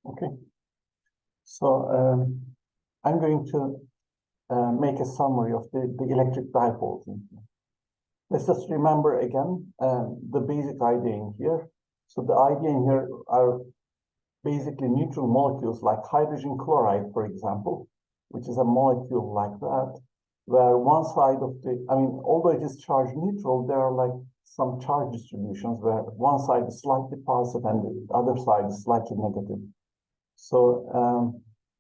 Okay, so I'm going to make a summary of the electric dipoles in here. Let's just remember again the basic idea in here. So the idea in here are basically neutral molecules like hydrogen chloride, for example, which is a molecule like that, where one side of the, although it is charge neutral, there are like some charge distributions where one side is slightly positive and the other side is slightly negative. So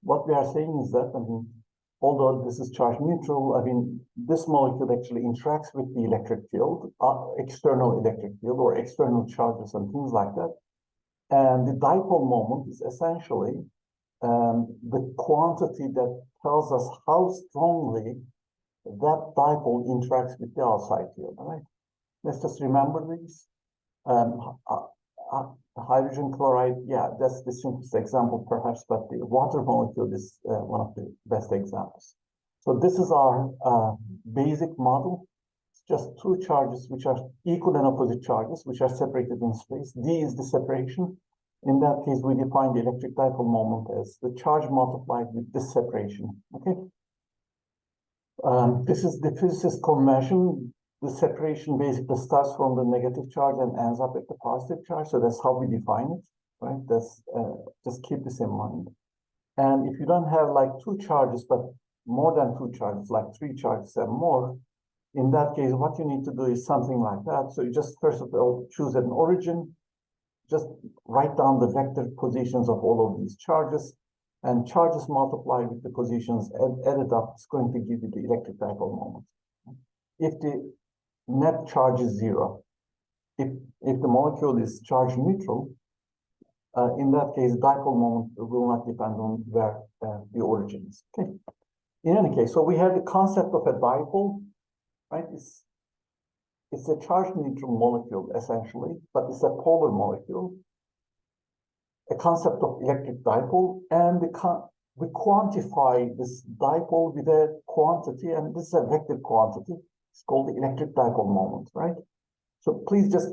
what we are saying is that, although this is charge neutral, this molecule actually interacts with the electric field, external electric field or external charges and things like that. And the dipole moment is essentially the quantity that tells us how strongly that dipole interacts with the outside field, right? Let's just remember these. Hydrogen chloride, yeah, that's the simplest example perhaps, but the water molecule is one of the best examples. So this is our basic model. It's just two charges which are equal and opposite charges, which are separated in space. D is the separation. In that case, we define the electric dipole moment as the charge multiplied with this separation, okay? This is the physicist convention. The separation basically starts from the negative charge and ends up at the positive charge. So that's how we define it, right? That's just keep this in mind. And if you don't have like two charges, but more than two charges, like three charges and more, in that case, what you need to do is something like that. So you just first of all choose an origin, just write down the vector positions of all of these charges, and charges multiplied with the positions added up is going to give you the electric dipole moment. If the net charge is zero, if the molecule is charge neutral, in that case, dipole moment will not depend on where the origin is. Okay. In any case, so we have the concept of a dipole, right? It's a charge neutral molecule essentially, but it's a polar molecule. A concept of electric dipole, and we quantify this dipole with a quantity, and this is a vector quantity. It's called the electric dipole moment, right? So please just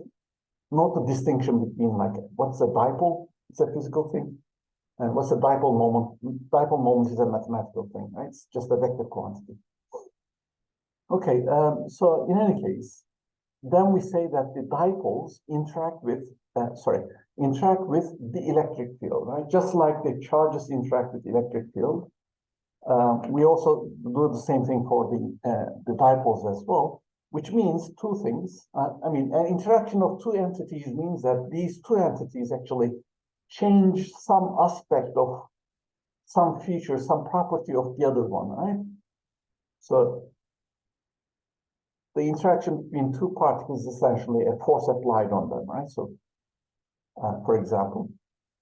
note the distinction between like what's a dipole, it's a physical thing, and what's a dipole moment. Dipole moment is a mathematical thing, right? It's just a vector quantity. Okay, so in any case, then we say that the dipoles interact with the electric field, right? Just like the charges interact with the electric field. We also do the same thing for the dipoles as well, which means two things. An interaction of two entities means that these two entities actually change some aspect of some feature, some property of the other one, right? So the interaction between two particles is essentially a force applied on them, right? So, for example,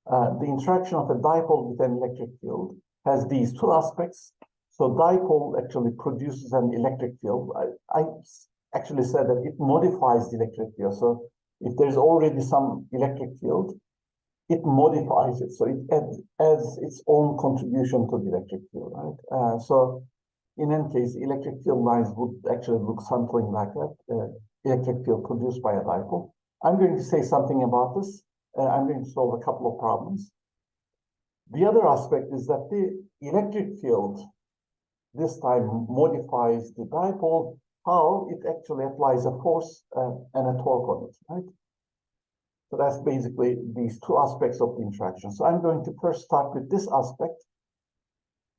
the interaction of a dipole with an electric field has these two aspects. So dipole actually produces an electric field. I actually said that it modifies the electric field. So if there's already some electric field, it modifies it. So it adds its own contribution to the electric field, right? So in any case, electric field lines would actually look something like that, electric field produced by a dipole. I'm going to say something about this. I'm going to solve a couple of problems. The other aspect is that the electric field this time modifies the dipole, how it actually applies a force and a torque on it, right? So that's basically these two aspects of the interaction. So I'm going to first start with this aspect,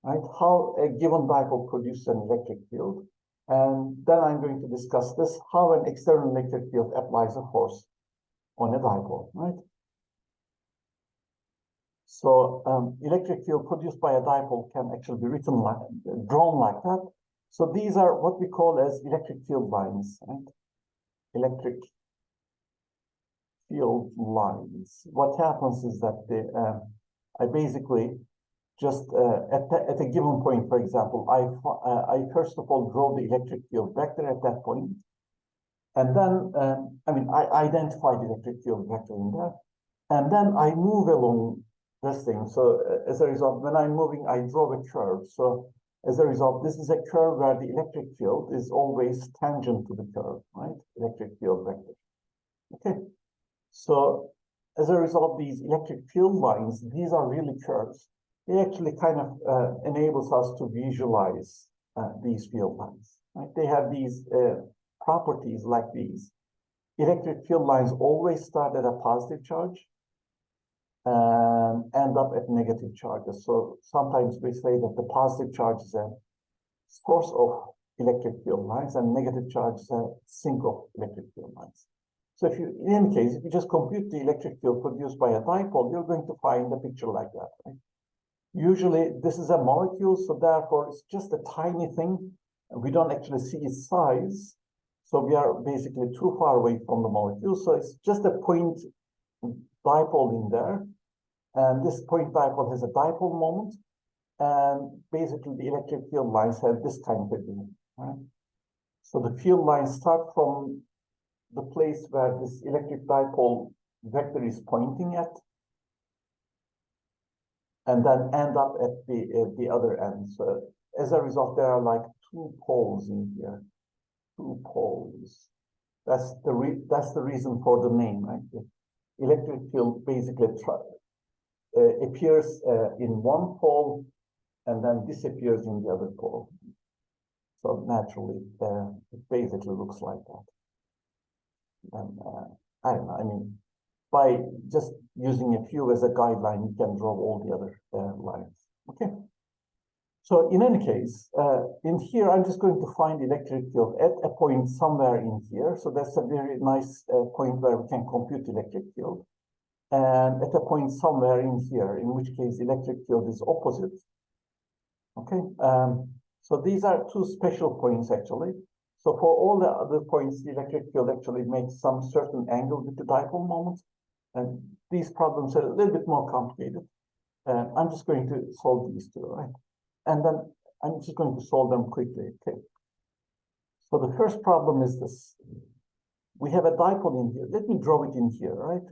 right? How a given dipole produces an electric field. And then I'm going to discuss this, how an external electric field applies a force on a dipole, right? So electric field produced by a dipole can actually be drawn like that. So these are what we call as electric field lines, right? Electric field lines. What happens is that I basically just at a given point, for example, I first of all draw the electric field vector at that point, and then I identify the electric field vector in there, and then I move along this thing. So as a result, when I'm moving, I draw a curve. So as a result, this is a curve where the electric field is always tangent to the curve, right? Electric field vector. Okay. So as a result, these electric field lines, these are really curves. They actually kind of enables us to visualize these field lines. Right? They have these properties like these. Electric field lines always start at a positive charge and end up at negative charges. So sometimes we say that the positive charge is a source of electric field lines and negative charge is a sink of electric field lines. So if you, in any case, if you just compute the electric field produced by a dipole, you're going to find a picture like that, right? Usually this is a molecule, so therefore it's just a tiny thing. We don't actually see its size. So we are basically too far away from the molecule. So it's just a point dipole in there. And this point dipole has a dipole moment. And basically the electric field lines have this kind of a thing, right? So the field lines start from the place where this electric dipole vector is pointing at, and then end up at the other end. So as a result, there are like two poles in here, two poles. That's the reason for the name, right? The electric field basically appears in one pole and then disappears in the other pole. So naturally, it basically looks like that. And I don't know, I mean, by just using a few as a guideline, you can draw all the other lines. Okay. So in any case, in here, I'm just going to find electric field at a point somewhere in here. So that's a very nice point where we can compute electric field. And at a point somewhere in here, in which case electric field is opposite. Okay. So these are two special points actually. So for all the other points, the electric field actually makes some certain angle with the dipole moment. And these problems are a little bit more complicated. I'm just going to solve these two, right? And then I'm just going to solve them quickly, okay? So the first problem is this. We have a dipole in here. Let me draw it in here, right?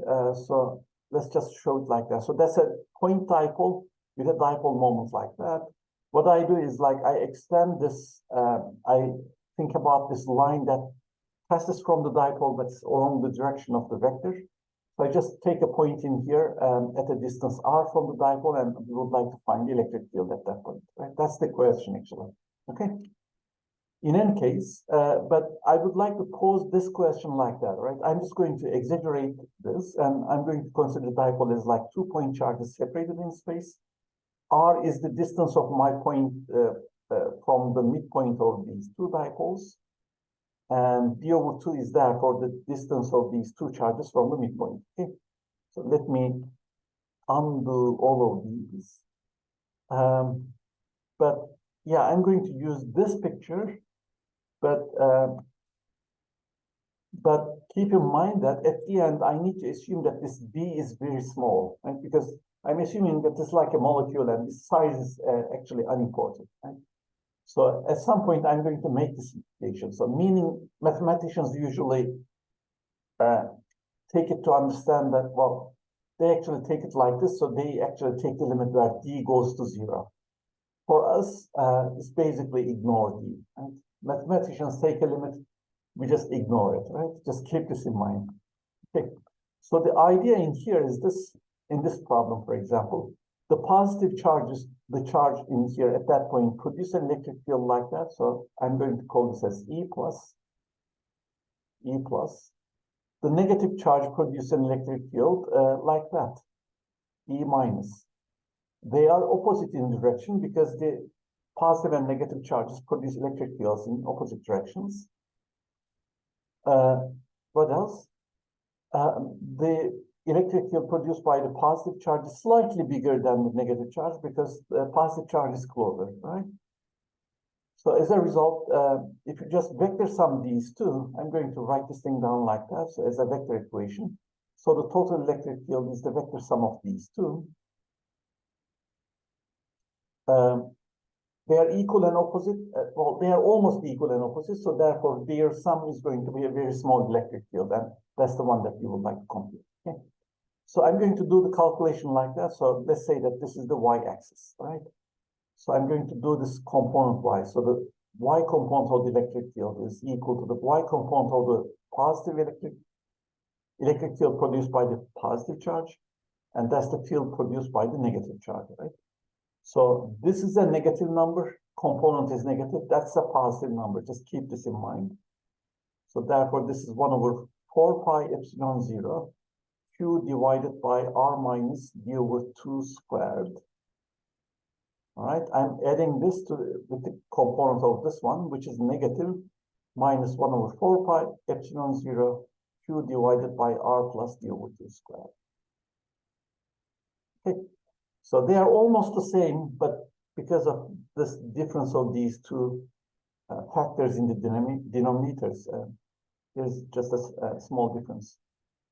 So let's just show it like that. So that's a point dipole with a dipole moment like that. What I do is like I extend this, I think about this line that passes from the dipole but along the direction of the vector. So I just take a point in here at a distance r from the dipole, and we would like to find the electric field at that point, right? That's the question actually, okay? In any case, but I would like to pose this question like that, right? I'm just going to exaggerate this, and I'm going to consider the dipole as like 2 point charges separated in space. R is the distance of my point from the midpoint of these two dipoles. And d over 2 is therefore the distance of these two charges from the midpoint. Okay. So let me undo all of these. But yeah, I'm going to use this picture, but keep in mind that at the end, I need to assume that this d is very small, right? Because I'm assuming that it's like a molecule and its size is actually unimportant, right? So at some point, I'm going to make this implication. So meaning mathematicians usually take it to understand that, well, they actually take it like this. So they actually take the limit where d goes to 0. For us, it's basically ignore d. Right? Mathematicians take a limit, we just ignore it, right? Just keep this in mind. Okay. So the idea in here is this, in this problem, for example, the positive charges, the charge in here at that point produce an electric field like that. So I'm going to call this as E plus. The negative charge produces an electric field like that, E minus. They are opposite in direction because the positive and negative charges produce electric fields in opposite directions. What else? The electric field produced by the positive charge is slightly bigger than the negative charge because the positive charge is closer, right? So as a result, if you just vector sum these two, I'm going to write this thing down like that, so as a vector equation. So the total electric field is the vector sum of these two. They are equal and opposite. Well, they are almost equal and opposite, so therefore their sum is going to be a very small electric field, and that's the one that you would like to compute. Okay. So I'm going to do the calculation like that. So let's say that this is the y-axis, right? So I'm going to do this component-wise. So the y component of the electric field is equal to the y component of the positive electric electric field produced by the positive charge, and that's the field produced by the negative charge, right? So this is a negative number, component is negative, that's a positive number, just keep this in mind. So therefore, this is 1 over 4 pi epsilon 0, Q divided by R minus D over 2 squared. All right, I'm adding this to with the component of this one, which is negative minus 1 over 4 pi epsilon 0 Q divided by R plus D over 2 squared. Okay, so they are almost the same, but because of this difference of these two factors in the denominators, there's just a small difference.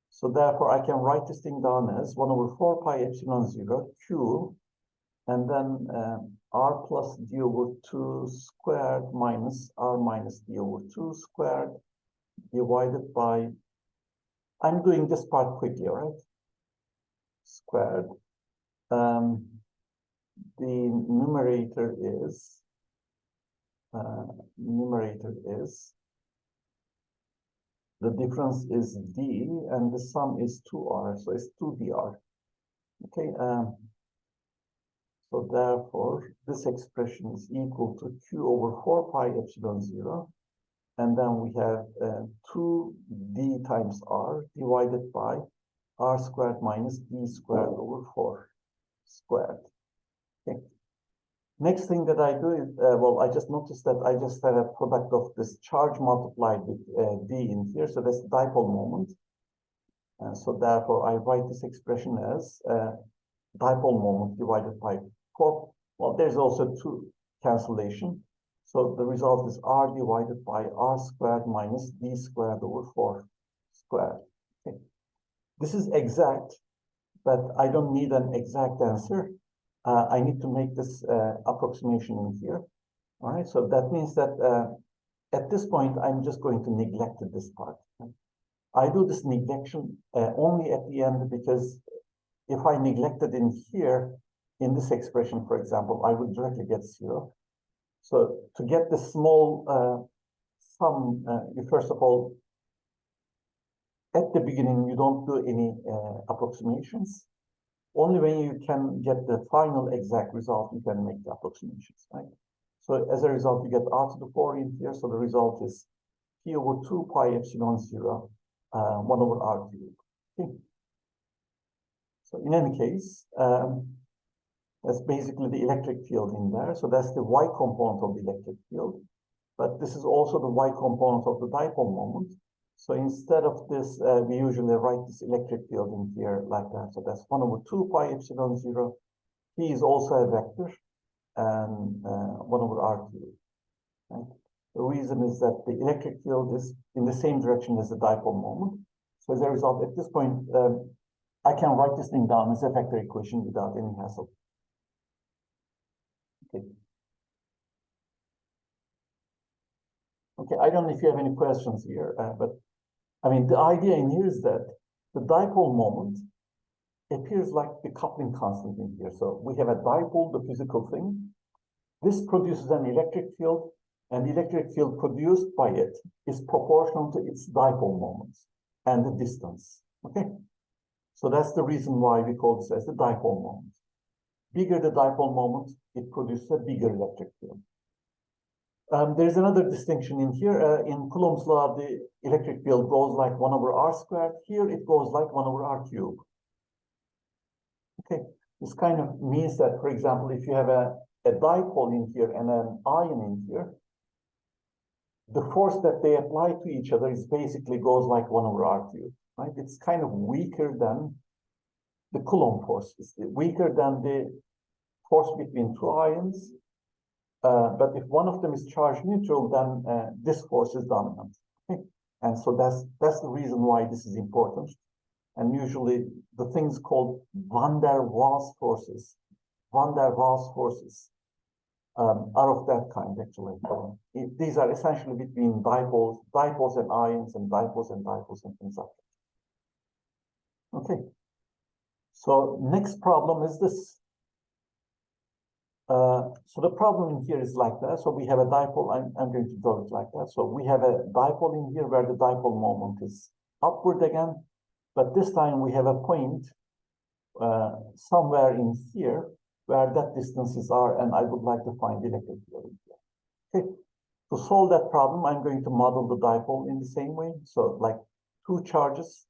So therefore, I can write this thing down as 1 over 4 pi epsilon 0 Q, and then R plus D over 2 squared minus R minus D over 2 squared divided by, I'm doing this part quickly, all right? Squared. The numerator is, the difference is D, and the sum is 2R, so it's 2dr. Okay, so therefore, this expression is equal to Q over 4 pi epsilon 0, and then we have 2D times R divided by R squared minus D squared over 4 squared. Okay. Next thing that I do is, well, I just noticed that I just had a product of this charge multiplied with D in here, so that's dipole moment. So therefore, I write this expression as dipole moment divided by 4. Well, there's also 2 cancellation. So the result is R divided by R squared minus D squared over 4 squared. Okay. This is exact, but I don't need an exact answer. I need to make this approximation in here. All right, so that means that at this point, I'm just going to neglect this part. I do this neglection only at the end, because if I neglected in here, in this expression, for example, I would directly get 0. So to get the small sum, you first of all, at the beginning, you don't do any approximations. Only when you can get the final exact result, you can make the approximations, right? So as a result, you get R to the 4 in here. So the result is P over 2 pi epsilon 0, 1 over R cubed. Okay. So in any case, that's basically the electric field in there. So that's the Y component of the electric field. But this is also the Y component of the dipole moment. So instead of this, we usually write this electric field in here like that. So that's 1 over 2 pi epsilon 0. P is also a vector, and 1 over R cubed. Right? The reason is that the electric field is in the same direction as the dipole moment. So as a result, at this point, I can write this thing down as a vector equation without any hassle. Okay. Okay, I don't know if you have any questions here, but I mean, the idea in here is that the dipole moment appears like the coupling constant in here. So we have a dipole, the physical thing. This produces an electric field, and the electric field produced by it is proportional to its dipole moment and the distance. Okay, so that's the reason why we call this as the dipole moment. Bigger the dipole moment, it produces a bigger electric field. There's another distinction in here. In Coulomb's law, the electric field goes like 1 over R squared. Here it goes like 1 over R cubed. Okay, this kind of means that, for example, if you have a dipole in here and an ion in here, the force that they apply to each other is basically goes like 1 over R cubed, right? It's kind of weaker than the Coulomb force. It's weaker than the force between two ions. But if one of them is charge neutral, then this force is dominant. Okay? And so that's the reason why this is important. And usually the things called van der Waals forces are of that kind, actually. These are essentially between dipoles and ions, and dipoles and things like that. Okay. So next problem is this. So the problem in here is like that. So we have a dipole. I'm going to draw it like that. So we have a dipole in here where the dipole moment is upward again. But this time we have a point somewhere in here where that distance is r, and I would like to find the electric field in here. Okay. To solve that problem, I'm going to model the dipole in the same way. So like two charges,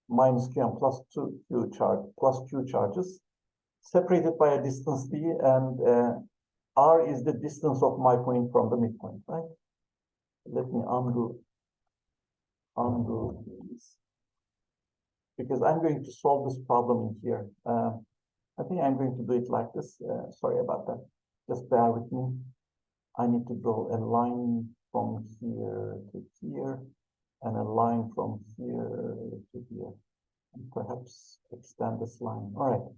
minus q and plus q charges, separated by a distance d, and r is the distance of my point from the midpoint, right? Let me undo this, because I'm going to solve this problem in here. I think I'm going to do it like this. Sorry about that. Just bear with me. I need to draw a line from here to here, and a line from here to here, and perhaps extend this line. All right.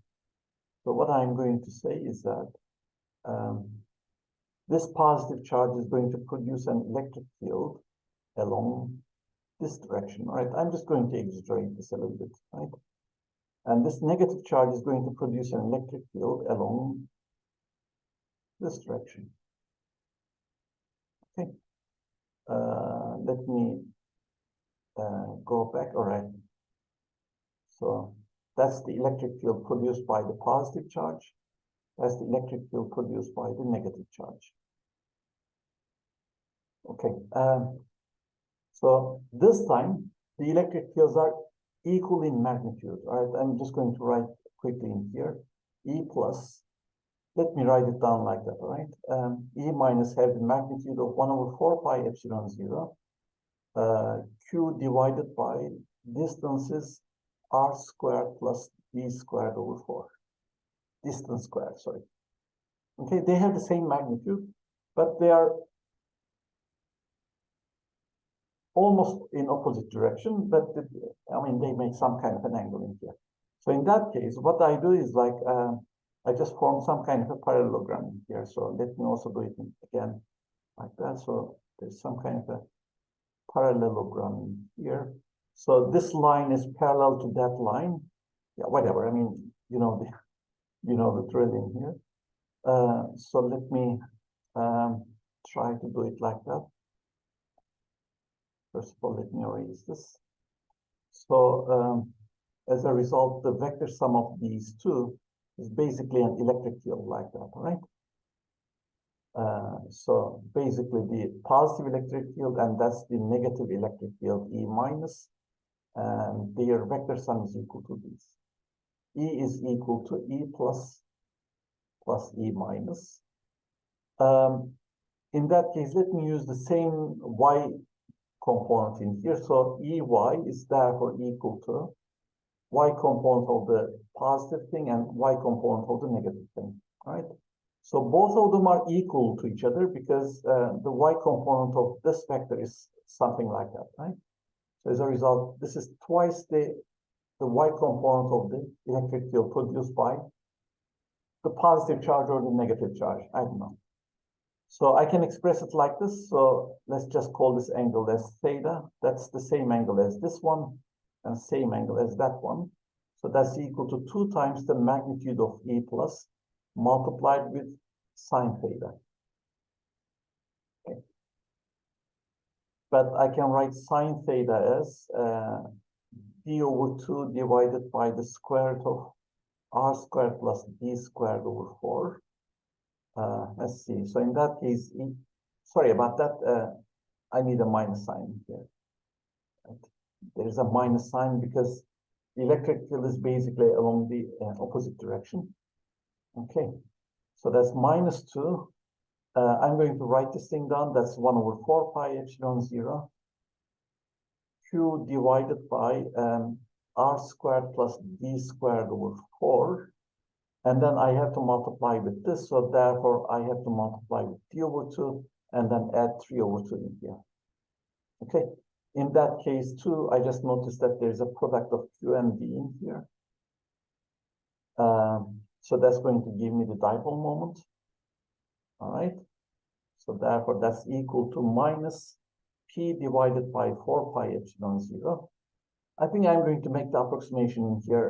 So what I'm going to say is that this positive charge is going to produce an electric field along this direction. All right. I'm just going to exaggerate this a little bit, right? And this negative charge is going to produce an electric field along this direction. Okay. Let me go back. All right. So that's the electric field produced by the positive charge. That's the electric field produced by the negative charge. Okay. So this time the electric fields are equal in magnitude. All right. I'm just going to write quickly in here. E plus, let me write it down like that. All right. E minus have the magnitude of 1/4 pi epsilon 0. Q divided by distances r squared plus d squared over 4. Distance squared, sorry. Okay, they have the same magnitude, but they are almost in opposite direction, but I mean, they make some kind of an angle in here. So in that case, what I do is like, I just form some kind of a parallelogram in here. So let me also do it again like that. So there's some kind of a parallelogram in here. So this line is parallel to that line. Yeah, whatever. I mean, you know the drill in here. So let me try to do it like that. First of all, let me erase this. So as a result, the vector sum of these two is basically an electric field like that, right? So basically the positive electric field, and that's the negative electric field, E minus, and their vector sum is equal to this. E is equal to E plus E minus. In that case, let me use the same Y component in here. So EY is therefore equal to Y component of the positive thing and Y component of the negative thing, right? So both of them are equal to each other because the Y component of this vector is something like that, right? So as a result, this is twice the Y component of the electric field produced by the positive charge or the negative charge. I don't know. So I can express it like this. So let's just call this angle as theta. That's the same angle as this one and same angle as that one. So that's equal to 2 times the magnitude of E plus multiplied with sine theta. Okay. But I can write sine theta as d over 2 divided by the square root of r squared plus d squared over 4. Let's see. So in that case, sorry about that. I need a minus sign here. Right? There is a minus sign because the electric field is basically along the opposite direction. Okay. So that's minus 2. I'm going to write this thing down. That's 1/4 pi epsilon 0. Q divided by r squared plus d squared over 4. And then I have to multiply with this. So therefore, I have to multiply with d over 2 and then add 3 over 2 in here. Okay. In that case, too, I just noticed that there's a product of Q and D in here. So that's going to give me the dipole moment. All right. So therefore, that's equal to minus P divided by 4 pi epsilon 0. I think I'm going to make the approximation here.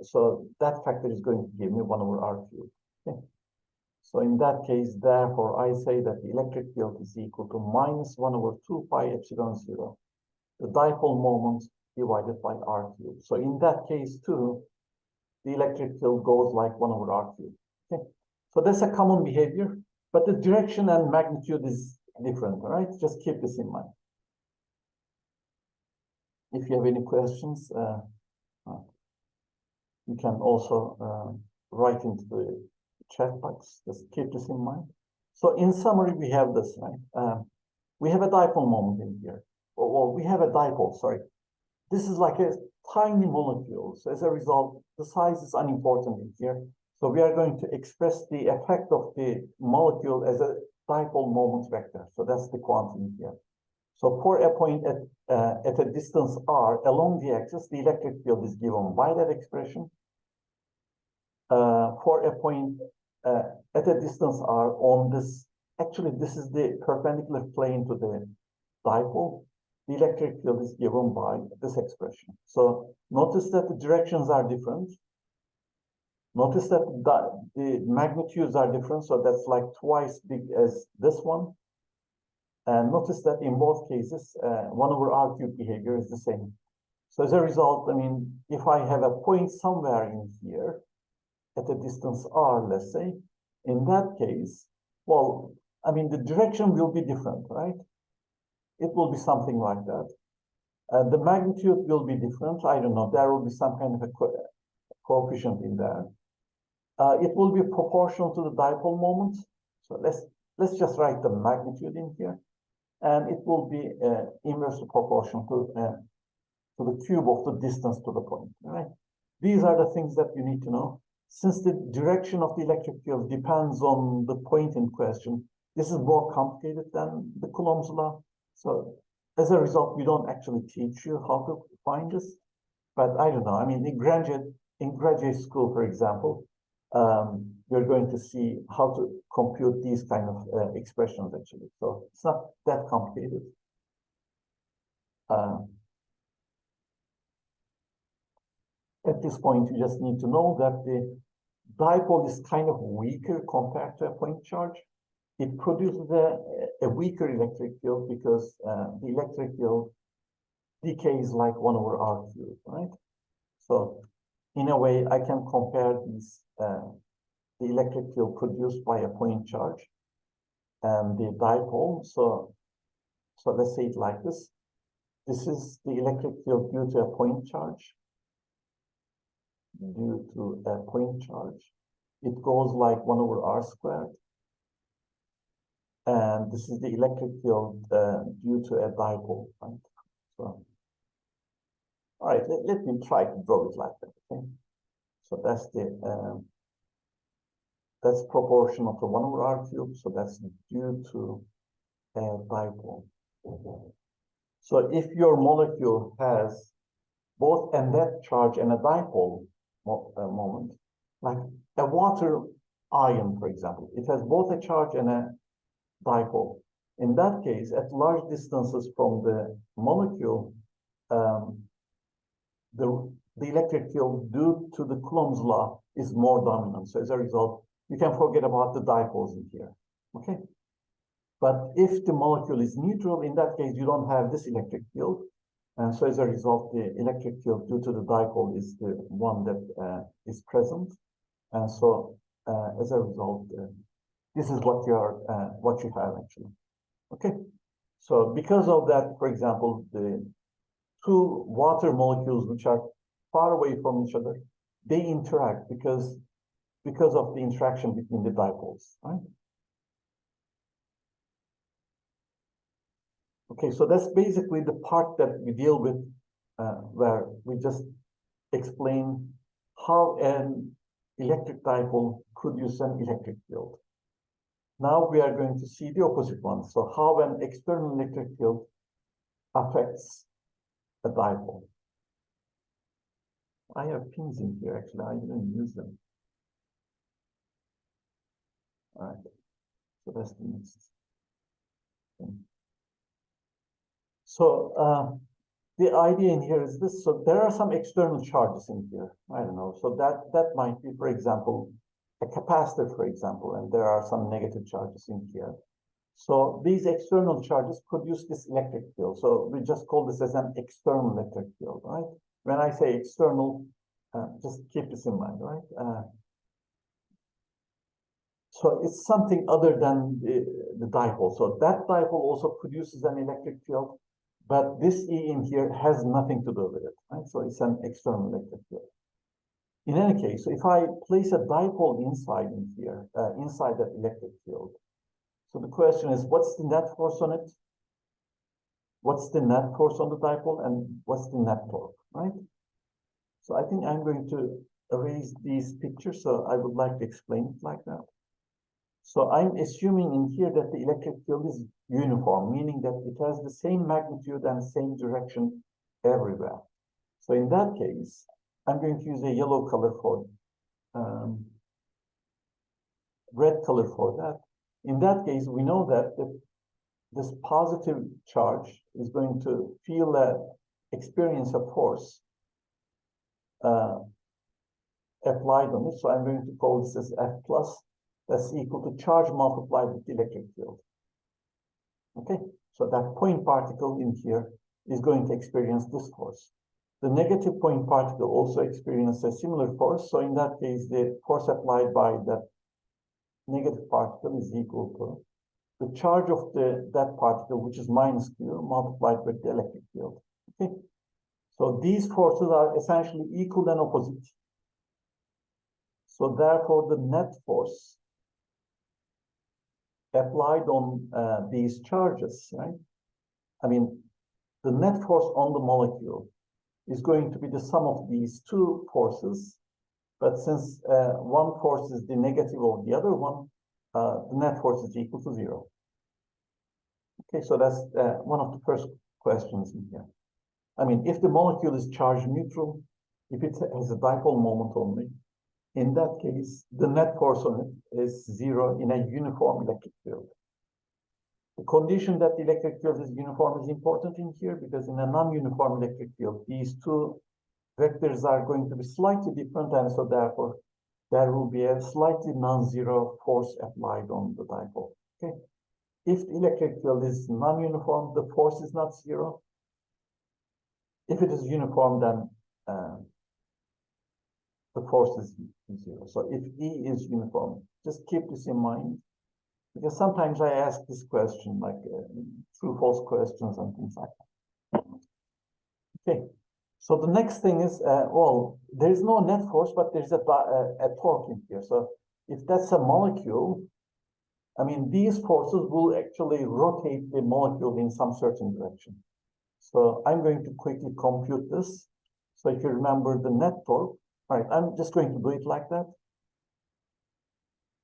So that factor is going to give me 1/r cubed. Okay. So in that case, therefore, I say that the electric field is equal to minus 1/2 pi epsilon 0. The dipole moment divided by r cubed. So in that case too, the electric field goes like 1 over r cubed. Okay, so that's a common behavior, but the direction and magnitude is different. All right, just keep this in mind. If you have any questions, you can also write into the chat box. Just keep this in mind. So in summary, we have this, right? We have a dipole moment in here. Well, we have a dipole, sorry. This is like a tiny molecule. So as a result, the size is unimportant in here. So we are going to express the effect of the molecule as a dipole moment vector. So that's the quantity here. So for a point at a distance r along the axis, the electric field is given by that expression. For a point at a distance r on this, actually this is the perpendicular plane to the dipole. The electric field is given by this expression. So notice that the directions are different. Notice that the magnitudes are different. So that's like twice big as this one. And notice that in both cases, 1 over r cubed behavior is the same. So as a result, I mean, if I have a point somewhere in here at a distance r, let's say, in that case, well, I mean, the direction will be different, right? It will be something like that. The magnitude will be different. I don't know. There will be some kind of a coefficient in there. It will be proportional to the dipole moment. So let's just write the magnitude in here, and it will be inversely proportional to the cube of the distance to the point. Right? These are the things that you need to know. Since the direction of the electric field depends on the point in question, this is more complicated than the Coulomb's law. So as a result, we don't actually teach you how to find this. But I don't know. I mean, in graduate school, for example, you're going to see how to compute these kind of expressions, actually. So it's not that complicated. At this point, you just need to know that the dipole is kind of weaker compared to a point charge. It produces a weaker electric field because the electric field decays like 1 over r cubed, right? So in a way, I can compare these, the electric field produced by a point charge and the dipole. So let's say it like this. This is the electric field due to a point charge. Due to a point charge, it goes like 1 over r squared. And this is the electric field due to a dipole, right? So, all right, let me try to draw it like that, okay? So that's that's proportional to 1 over r cubed, so that's due to a dipole. So if your molecule has both a net charge and a dipole moment, like a water ion, for example, it has both a charge and a dipole. In that case, at large distances from the molecule, the electric field due to the Coulomb's law is more dominant. So as a result, you can forget about the dipoles in here, okay? But if the molecule is neutral, in that case, you don't have this electric field. And so as a result, the electric field due to the dipole is the one that is present. And so as a result, this is what you have actually. Okay. So because of that, for example, the two water molecules which are far away from each other, they interact because of the interaction between the dipoles, right? Okay, so that's basically the part that we deal with, where we just explain how an electric dipole produces an electric field. Now we are going to see the opposite one. So how an external electric field affects a dipole. I have pins in here, actually, I didn't use them. All right, so that's the next thing. So the idea in here is this. So there are some external charges in here. I don't know. So that might be, for example, a capacitor, for example, and there are some negative charges in here. So these external charges produce this electric field. So we just call this as an external electric field, right? When I say external, just keep this in mind, right? So it's something other than the dipole. So that dipole also produces an electric field, but this E in here has nothing to do with it, right? So it's an external electric field. In any case, so if I place a dipole inside in here, inside that electric field, so the question is, what's the net force on it? What's the net force on the dipole, and what's the net torque, right? So I think I'm going to erase these pictures, so I would like to explain it like that. So I'm assuming in here that the electric field is uniform, meaning that it has the same magnitude and same direction everywhere. So in that case, I'm going to use a yellow color for, red color for that. In that case, we know that this positive charge is going to feel experience a force applied on it. So I'm going to call this as F plus. That's equal to charge multiplied with the electric field. Okay, so that point particle in here is going to experience this force. The negative point particle also experiences a similar force. So in that case, the force applied by that negative particle is equal to the charge of that particle, which is minus Q, multiplied with the electric field. Okay, so these forces are essentially equal and opposite. So therefore, the net force applied on these charges, right? I mean, the net force on the molecule is going to be the sum of these two forces. But since one force is the negative of the other one, the net force is equal to 0. Okay, so that's one of the first questions in here. I mean, if the molecule is charge neutral, if it has a dipole moment only, in that case, the net force on it is 0 in a uniform electric field. The condition that the electric field is uniform is important in here because in a non-uniform electric field, these two vectors are going to be slightly different, and so therefore there will be a slightly non-zero force applied on the dipole. Okay, if the electric field is non-uniform, the force is not 0. If it is uniform, then the force is 0. So if E is uniform, just keep this in mind, because sometimes I ask this question, like true-false questions and things like that. Okay, so the next thing is, well, there is no net force, but there's a torque in here. So if that's a molecule, I mean, these forces will actually rotate the molecule in some certain direction. So I'm going to quickly compute this. So if you remember the net torque, all right, I'm just going to do it like that.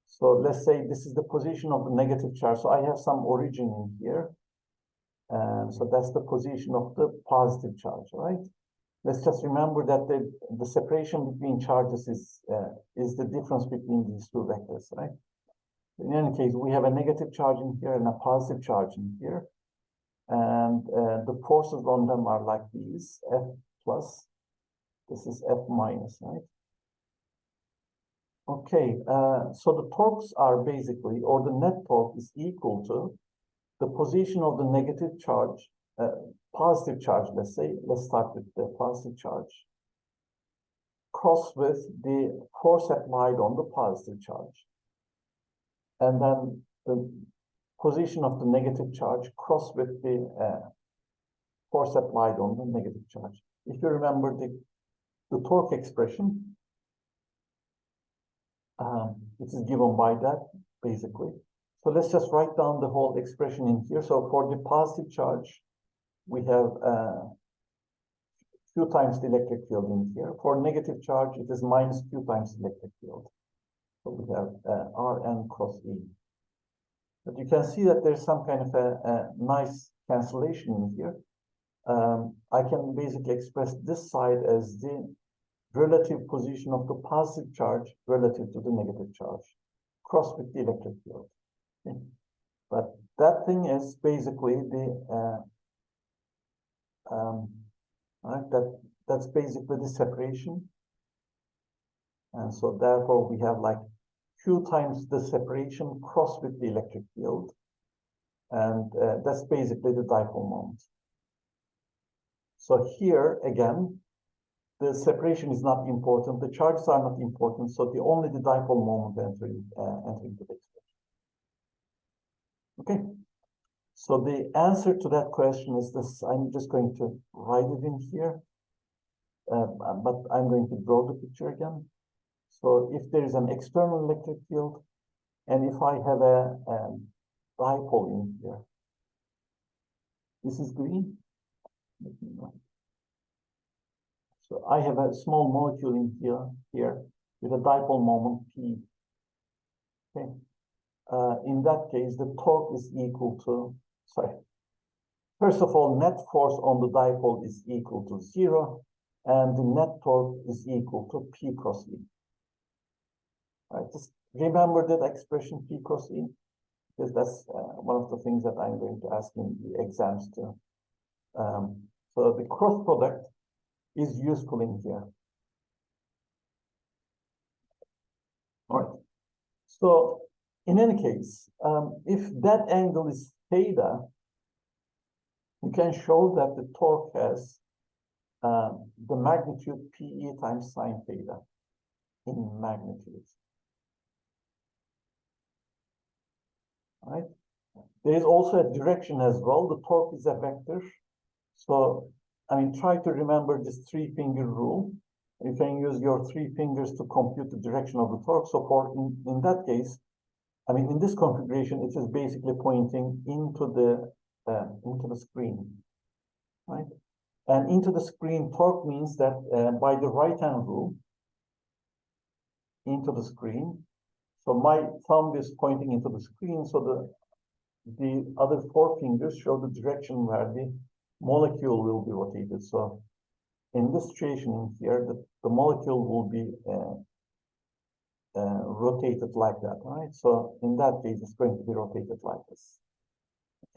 So let's say this is the position of the negative charge. So I have some origin in here. And so that's the position of the positive charge, right? Let's just remember that the separation between charges is the difference between these two vectors, right? In any case, we have a negative charge in here and a positive charge in here. And the forces on them are like these, F plus, this is F minus, right? Okay, so the torques are basically, or the net torque is equal to the position of the negative charge, positive charge, let's say, let's start with the positive charge, cross with the force applied on the positive charge. And then the position of the negative charge cross with the force applied on the negative charge. If you remember the torque expression, it is given by that, basically. So let's just write down the whole expression in here. So for the positive charge, we have Q times the electric field in here. For negative charge, it is minus Q times the electric field. So we have Rn cross E. But you can see that there's some kind of a nice cancellation in here. I can basically express this side as the relative position of the positive charge relative to the negative charge, cross with the electric field. Okay. But that thing is basically the right, that's basically the separation. And so therefore we have like Q times the separation cross with the electric field. And that's basically the dipole moment. So here, again, the separation is not important. The charges are not important. So only the dipole moment entering the expression. Okay. So the answer to that question is this. I'm just going to write it in here. But I'm going to draw the picture again. So if there is an external electric field, and if I have a dipole in here, this is green. So I have a small molecule in here with a dipole moment P. Okay. In that case, the torque is equal to, first of all, net force on the dipole is equal to 0, and the net torque is equal to P cross E. Right, just remember that expression P cross E, because that's one of the things that I'm going to ask in the exams too. So the cross product is useful in here. All right. So in any case, if that angle is theta, you can show that the torque has the magnitude PE times sine theta in magnitude. Right? There is also a direction as well. The torque is a vector. So, I mean, try to remember this 3-finger rule. You can use your 3 fingers to compute the direction of the torque. So for in that case, I mean, in this configuration, it is basically pointing into the screen, right? And into the screen, torque means that by the right-hand rule, into the screen. So my thumb is pointing into the screen. So the other 4 fingers show the direction where the molecule will be rotated. So in this situation here, the molecule will be rotated like that, right? So in that case, it's going to be rotated like this.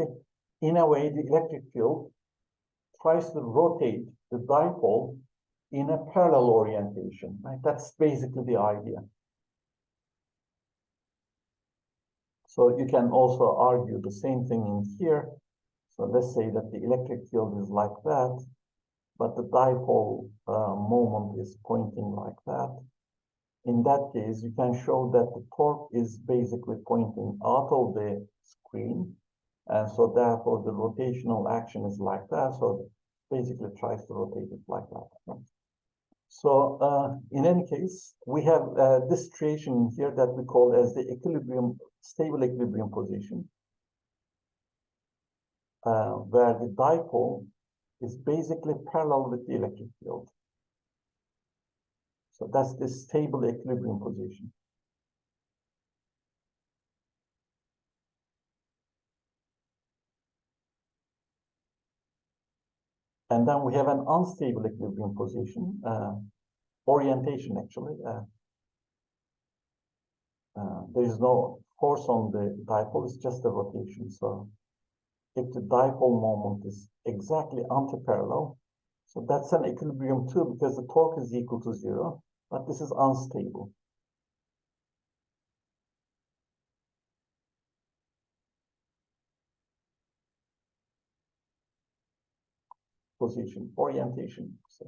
Okay. In a way, the electric field tries to rotate the dipole in a parallel orientation, right? That's basically the idea. So you can also argue the same thing in here. So let's say that the electric field is like that, but the dipole moment is pointing like that. In that case, you can show that the torque is basically pointing out of the screen. And so therefore the rotational action is like that. So basically tries to rotate it like that. So in any case, we have this situation here that we call as the stable equilibrium position, where the dipole is basically parallel with the electric field. So that's the stable equilibrium position. And then we have an unstable equilibrium position, orientation actually. There is no force on the dipole, it's just a rotation. So if the dipole moment is exactly antiparallel, so that's an equilibrium too, because the torque is equal to 0, but this is unstable. Position, orientation. So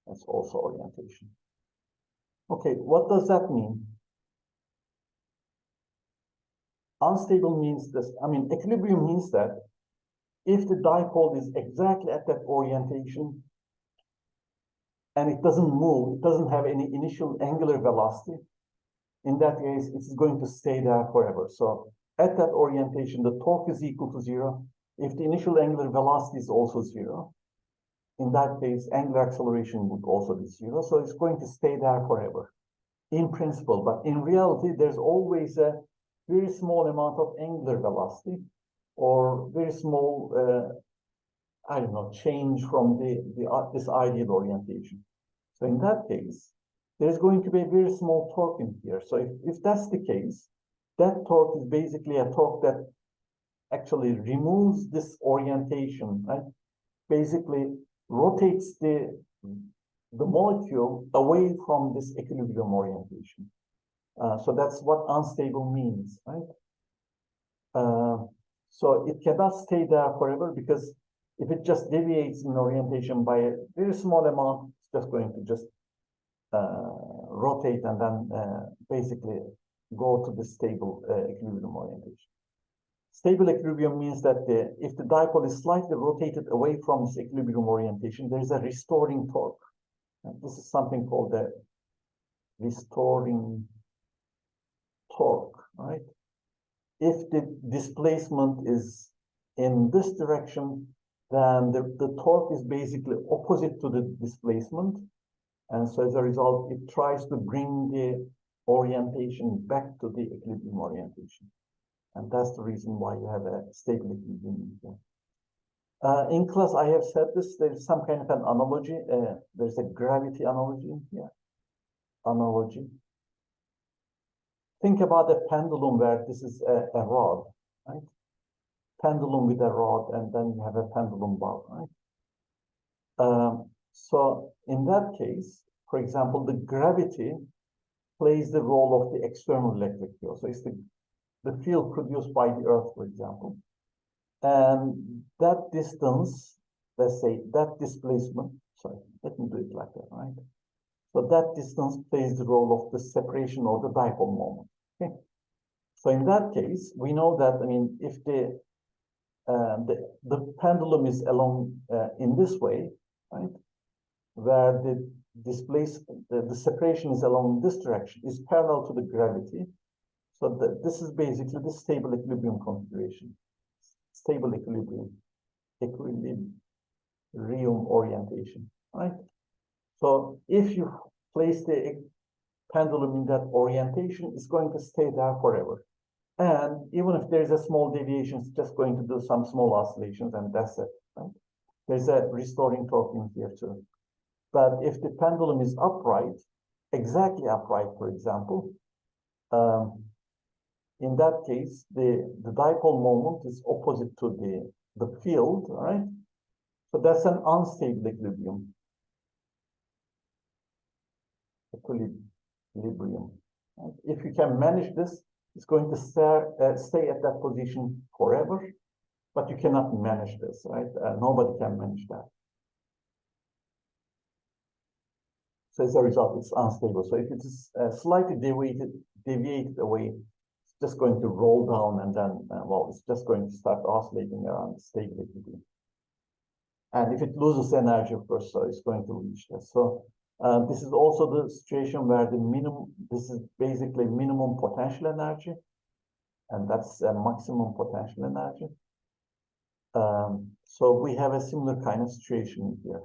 that's also orientation. Okay, what does that mean? Unstable means this. I mean, equilibrium means that if the dipole is exactly at that orientation and it doesn't move, it doesn't have any initial angular velocity, in that case, it's going to stay there forever. So at that orientation, the torque is equal to 0. If the initial angular velocity is also 0, in that case, angular acceleration would also be 0. So it's going to stay there forever in principle. But in reality, there's always a very small amount of angular velocity or very small, I don't know, change from this ideal orientation. So in that case, there's going to be a very small torque in here. So if that's the case, that torque is basically a torque that actually removes this orientation, right? Basically rotates the molecule away from this equilibrium orientation. So that's what unstable means, right? So it cannot stay there forever, because if it just deviates in orientation by a very small amount, it's just going to just rotate and then basically go to the stable equilibrium orientation. Stable equilibrium means that if the dipole is slightly rotated away from this equilibrium orientation, there is a restoring torque. And this is something called the restoring torque, right? If the displacement is in this direction, then the torque is basically opposite to the displacement. And so as a result, it tries to bring the orientation back to the equilibrium orientation. And that's the reason why you have a stable equilibrium here. In class, I have said this, there's some kind of an analogy. There's a gravity analogy in here. Analogy. Think about a pendulum where this is a rod, right? Pendulum with a rod, and then you have a pendulum bar, right? So in that case, for example, the gravity plays the role of the external electric field. So it's the field produced by the Earth, for example. And that distance, let's say that displacement, sorry, let me do it like that, right? So that distance plays the role of the separation or the dipole moment. Okay. So in that case, we know that, I mean, if the pendulum is along in this way, right, where the separation is along this direction, is parallel to the gravity. So this is basically the stable equilibrium configuration, stable equilibrium orientation, right? So if you place the pendulum in that orientation, it's going to stay there forever. And even if there's a small deviation, it's just going to do some small oscillations, and that's it, right? There's a restoring torque in here too. But if the pendulum is upright, exactly upright, for example, in that case, the dipole moment is opposite to the field, right? So that's an unstable equilibrium. Equilibrium. Right? If you can manage this, it's going to stay at that position forever, but you cannot manage this, right? Nobody can manage that. So as a result, it's unstable. So if it is slightly deviated away, it's just going to roll down, and then, well, it's just going to start oscillating around the stable equilibrium. And if it loses energy, of course, so it's going to reach this. So this is also the situation where this is basically minimum potential energy, and that's a maximum potential energy. So we have a similar kind of situation here.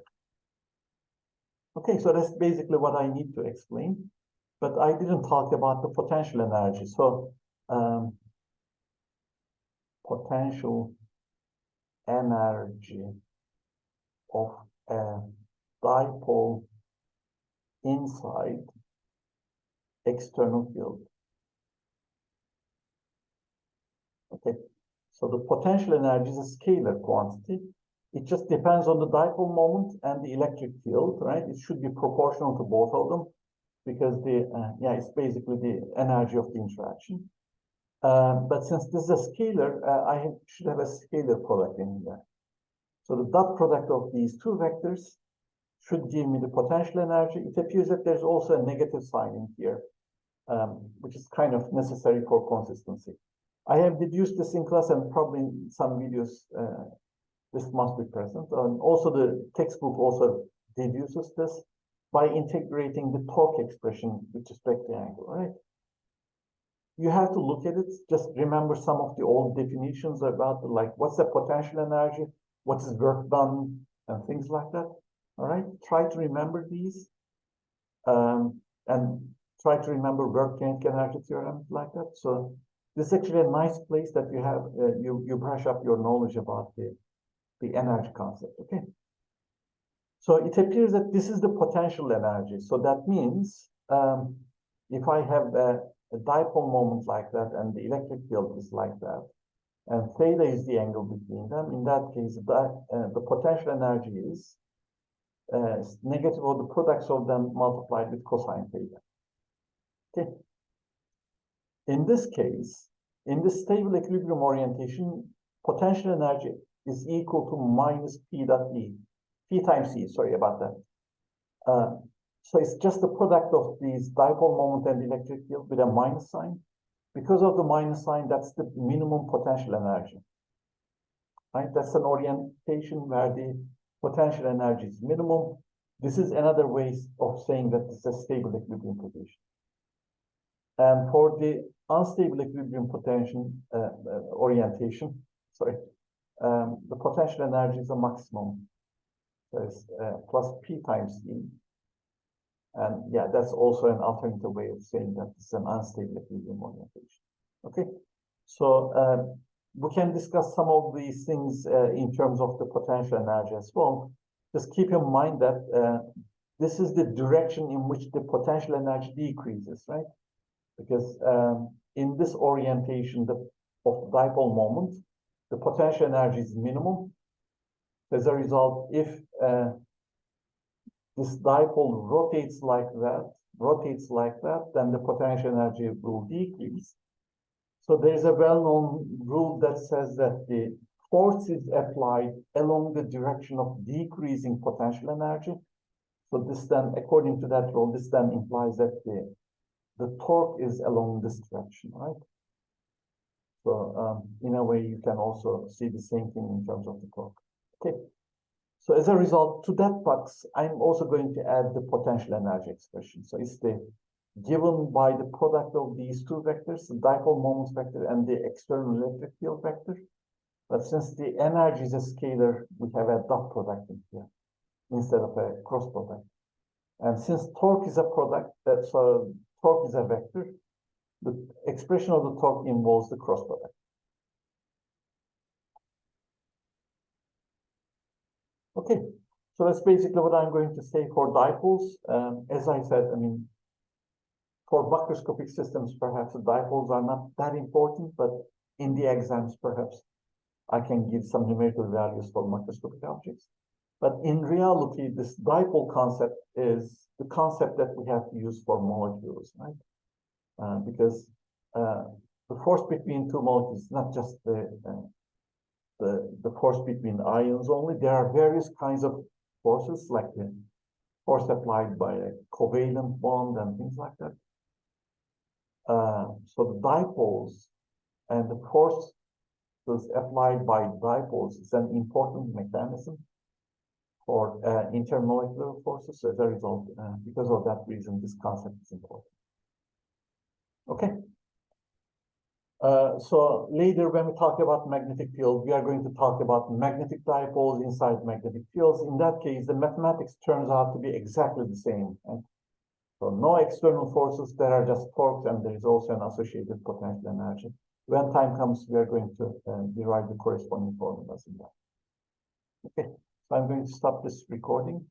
Okay, so that's basically what I need to explain, but I didn't talk about the potential energy. So potential energy of a dipole inside external field. Okay, so the potential energy is a scalar quantity. It just depends on the dipole moment and the electric field, right? It should be proportional to both of them, because it's basically the energy of the interaction. But since this is a scalar, I should have a scalar product in here. So the dot product of these two vectors should give me the potential energy. It appears that there's also a negative sign in here, which is kind of necessary for consistency. I have deduced this in class, and probably in some videos this must be present. Also, the textbook also deduces this by integrating the torque expression with respect to the angle, right? You have to look at it. Just remember some of the old definitions about like what's the potential energy, what is work done, and things like that. All right, try to remember these, and try to remember work kinetic energy theorem like that. So this is actually a nice place that you have you brush up your knowledge about the energy concept. Okay. So it appears that this is the potential energy. So that means if I have a dipole moment like that, and the electric field is like that, and theta is the angle between them, in that case, the potential energy is negative, or the products of them multiplied with cosine theta. Okay. in this case, in this stable equilibrium orientation, potential energy is equal to minus P dot E, P times E, sorry about that. So it's just the product of these dipole moment and electric field with a minus sign. Because of the minus sign, that's the minimum potential energy. Right? That's an orientation where the potential energy is minimum. This is another way of saying that this is a stable equilibrium position. And for the unstable equilibrium potential orientation, sorry, the potential energy is a maximum. So it's plus P times E. And yeah, that's also an alternative way of saying that it's an unstable equilibrium orientation. Okay, so we can discuss some of these things in terms of the potential energy as well. Just keep in mind that this is the direction in which the potential energy decreases, right? Because in this orientation of dipole moment, the potential energy is minimum. As a result, if this dipole rotates like that, then the potential energy will decrease. So there is a well-known rule that says that the force is applied along the direction of decreasing potential energy. So this then, according to that rule, this then implies that the torque is along this direction, right? So in a way, you can also see the same thing in terms of the torque. Okay. So as a result, to that box, I'm also going to add the potential energy expression. So it's the given by the product of these two vectors, the dipole moment vector and the external electric field vector. But since the energy is a scalar, we have a dot product in here instead of a cross product. And since torque is a product, so torque is a vector, the expression of the torque involves the cross product. Okay, so that's basically what I'm going to say for dipoles. As I said, I mean, for macroscopic systems, perhaps the dipoles are not that important, but in the exams, perhaps I can give some numerical values for macroscopic objects. But in reality, this dipole concept is the concept that we have to use for molecules, right? Because the force between two molecules is not just the force between ions only. There are various kinds of forces, like the force applied by a covalent bond and things like that. So the dipoles and the force that's applied by dipoles is an important mechanism for intermolecular forces. As a result, because of that reason, this concept is important. Okay. So later, when we talk about magnetic field, we are going to talk about magnetic dipoles inside magnetic fields. In that case, the mathematics turns out to be exactly the same. Right? So no external forces, there are just torques, and there is also an associated potential energy. When time comes, we are going to derive the corresponding formulas in that. Okay, so I'm going to stop this recording.